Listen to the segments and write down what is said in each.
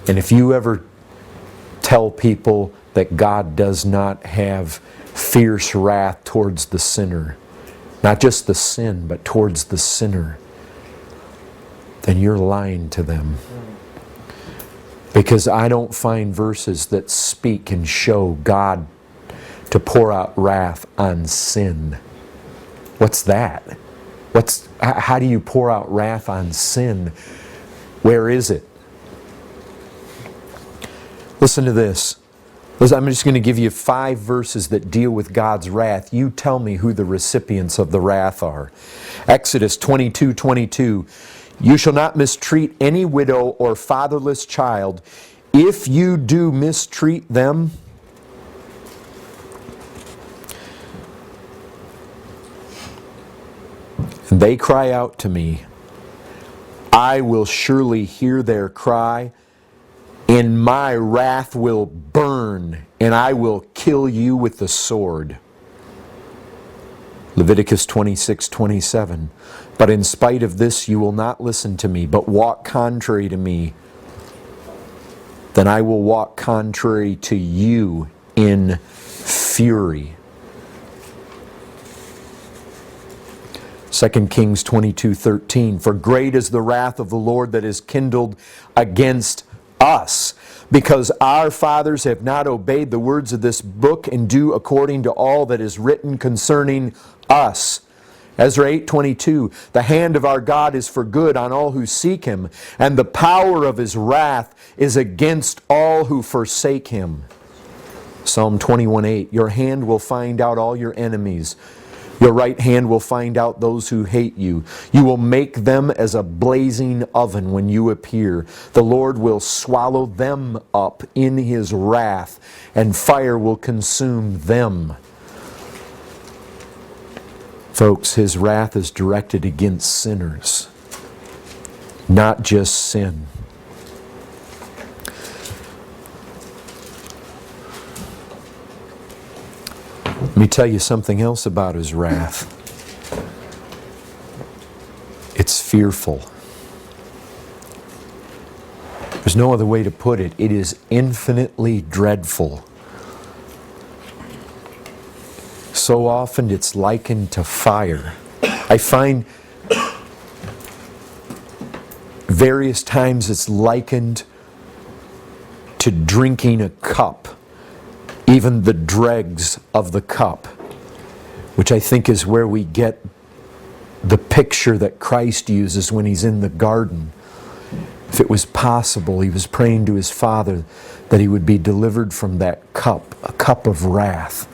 And if you ever tell people that God does not have fierce wrath towards the sinner, not just the sin, but towards the sinner, then you're lying to them. Because I don't find verses that speak and show God to pour out wrath on sin. What's that? How do you pour out wrath on sin? Where is it? Listen to this. I'm just going to give you 5 verses that deal with God's wrath. You tell me who the recipients of the wrath are. Exodus 22:22. You shall not mistreat any widow or fatherless child. If you do mistreat them, and they cry out to me, I will surely hear their cry, and my wrath will burn, and I will kill you with the sword. Leviticus 26:27. But in spite of this you will not listen to me, but walk contrary to me. Then I will walk contrary to you in fury. 2 Kings 22:13. For great is the wrath of the Lord that is kindled against us, because our fathers have not obeyed the words of this book and do according to all that is written concerning us. Ezra 8:22. The hand of our God is for good on all who seek Him, and the power of His wrath is against all who forsake Him. Psalm 21:8. Your hand will find out all your enemies. Your right hand will find out those who hate you. You will make them as a blazing oven when you appear. The Lord will swallow them up in His wrath, and fire will consume them. Folks, His wrath is directed against sinners, not just sin. Let me tell you something else about His wrath. It's fearful. There's no other way to put it. It is infinitely dreadful. So often it's likened to fire. I find various times it's likened to drinking a cup, even the dregs of the cup, which I think is where we get the picture that Christ uses when He's in the garden. If it was possible, He was praying to His Father that He would be delivered from that cup, a cup of wrath.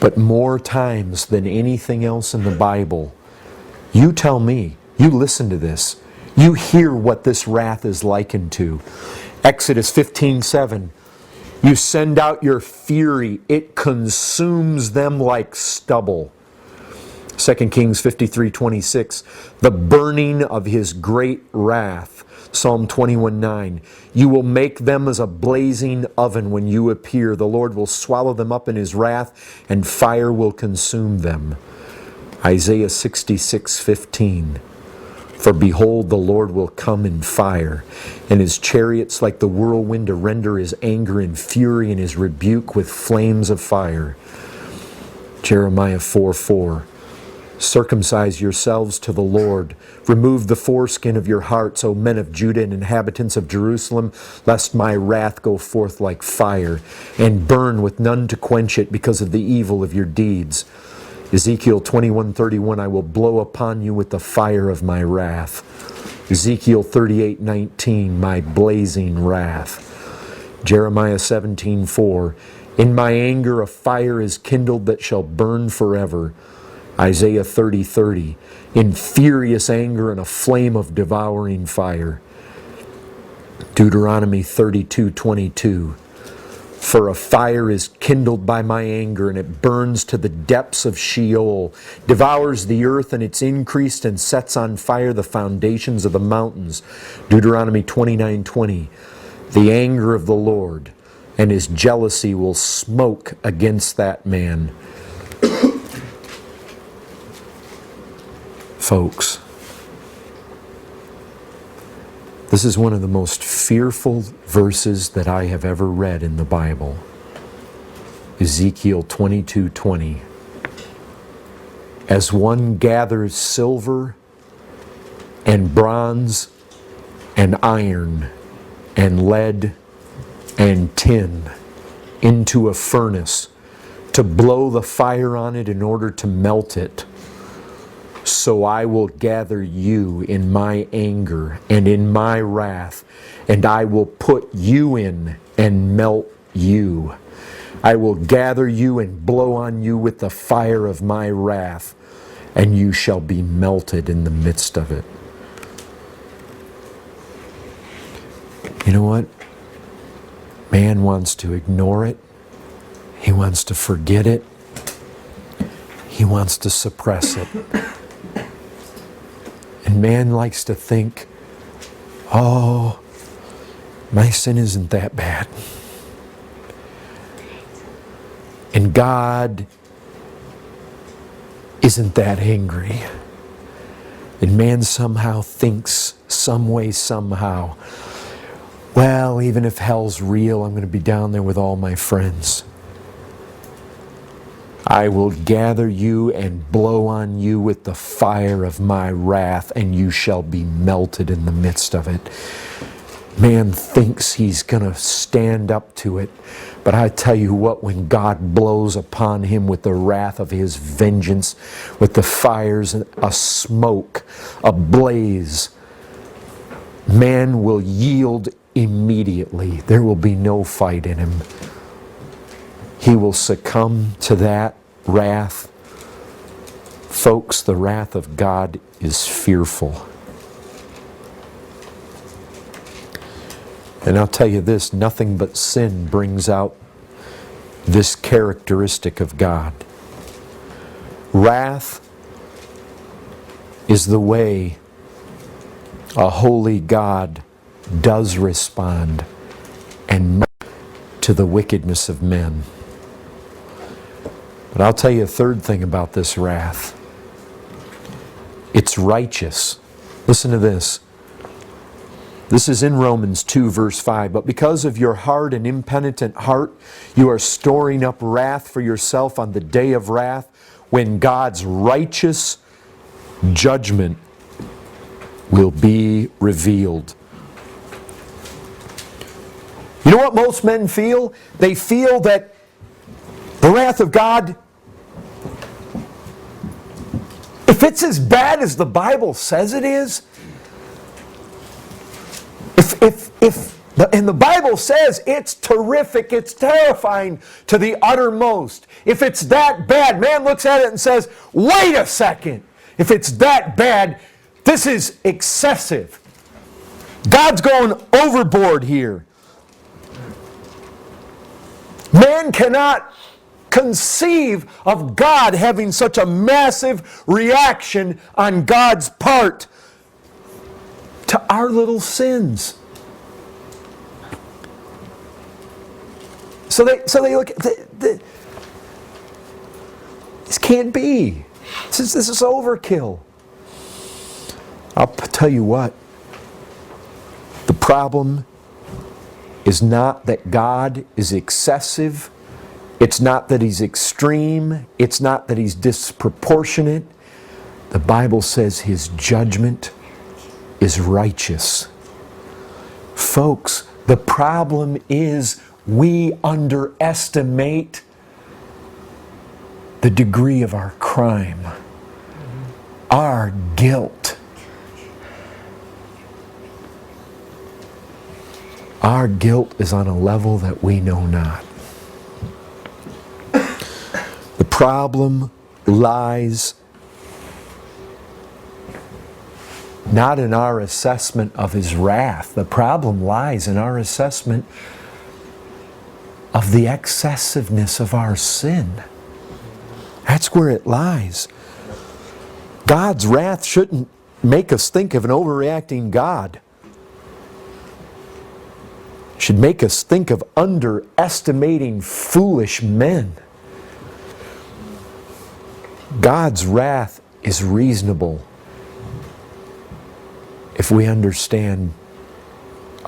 But more times than anything else in the Bible, you tell me, you listen to this, you hear what this wrath is likened to. Exodus 15:7. You send out your fury, it consumes them like stubble. 2 Kings 53:26. The burning of His great wrath. Psalm 21:9. You will make them as a blazing oven when you appear. The Lord will swallow them up in His wrath, and fire will consume them. Isaiah 66:15. For behold, the Lord will come in fire, and His chariots like the whirlwind to render His anger in fury, and His rebuke with flames of fire. Jeremiah 4:4. Circumcise yourselves to the Lord. Remove the foreskin of your hearts, O men of Judah and inhabitants of Jerusalem, lest my wrath go forth like fire, and burn with none to quench it because of the evil of your deeds. Ezekiel 21:31, I will blow upon you with the fire of my wrath. Ezekiel 38:19, my blazing wrath. Jeremiah 17:4, in my anger a fire is kindled that shall burn forever. Isaiah 30:30, in furious anger and a flame of devouring fire. Deuteronomy 32:22, for a fire is kindled by my anger, and it burns to the depths of Sheol, devours the earth and its increase, and sets on fire the foundations of the mountains. Deuteronomy 29:20, the anger of the Lord and His jealousy will smoke against that man. Folks, the This is one of the most fearful verses that I have ever read in the Bible. Ezekiel 22:20. As one gathers silver and bronze and iron and lead and tin into a furnace to blow the fire on it in order to melt it, so I will gather you in my anger and in my wrath, and I will put you in and melt you. I will gather you and blow on you with the fire of my wrath, and you shall be melted in the midst of it. You know what? Man wants to ignore it. He wants to forget it. He wants to suppress it. And man likes to think, oh, my sin isn't that bad. And God isn't that angry. And man somehow thinks, some way, somehow, well, even if hell's real, I'm going to be down there with all my friends. I will gather you and blow on you with the fire of my wrath, and you shall be melted in the midst of it. Man thinks he's going to stand up to it. But I tell you what, when God blows upon him with the wrath of his vengeance, with the fires, a smoke, a blaze, man will yield immediately. There will be no fight in him. He will succumb to that wrath. Folks, the wrath of God is fearful. And I'll tell you this, nothing but sin brings out this characteristic of God. Wrath is the way a holy God does respond and to the wickedness of men. But I'll tell you a third thing about this wrath. It's righteous. Listen to this. This is in Romans 2, verse 5. But because of your hard and impenitent heart, you are storing up wrath for yourself on the day of wrath, when God's righteous judgment will be revealed. You know what most men feel? They feel that the wrath of God, if it's as bad as the Bible says it is, and the Bible says it's terrific, it's terrifying to the uttermost. If it's that bad, man looks at it and says, wait a second. If it's that bad, this is excessive. God's going overboard here. Man cannot conceive of God having such a massive reaction on God's part to our little sins. So they look at this can't be. This is overkill. I'll tell you what. The problem is not that God is excessive. It's not that He's extreme. It's not that He's disproportionate. The Bible says His judgment is righteous. Folks, the problem is we underestimate the degree of our crime, our guilt. Our guilt is on a level that we know not. The problem lies not in our assessment of His wrath. The problem lies in our assessment of the excessiveness of our sin. That's where it lies. God's wrath shouldn't make us think of an overreacting God. It should make us think of underestimating foolish men. God's wrath is reasonable if we understand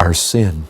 our sin.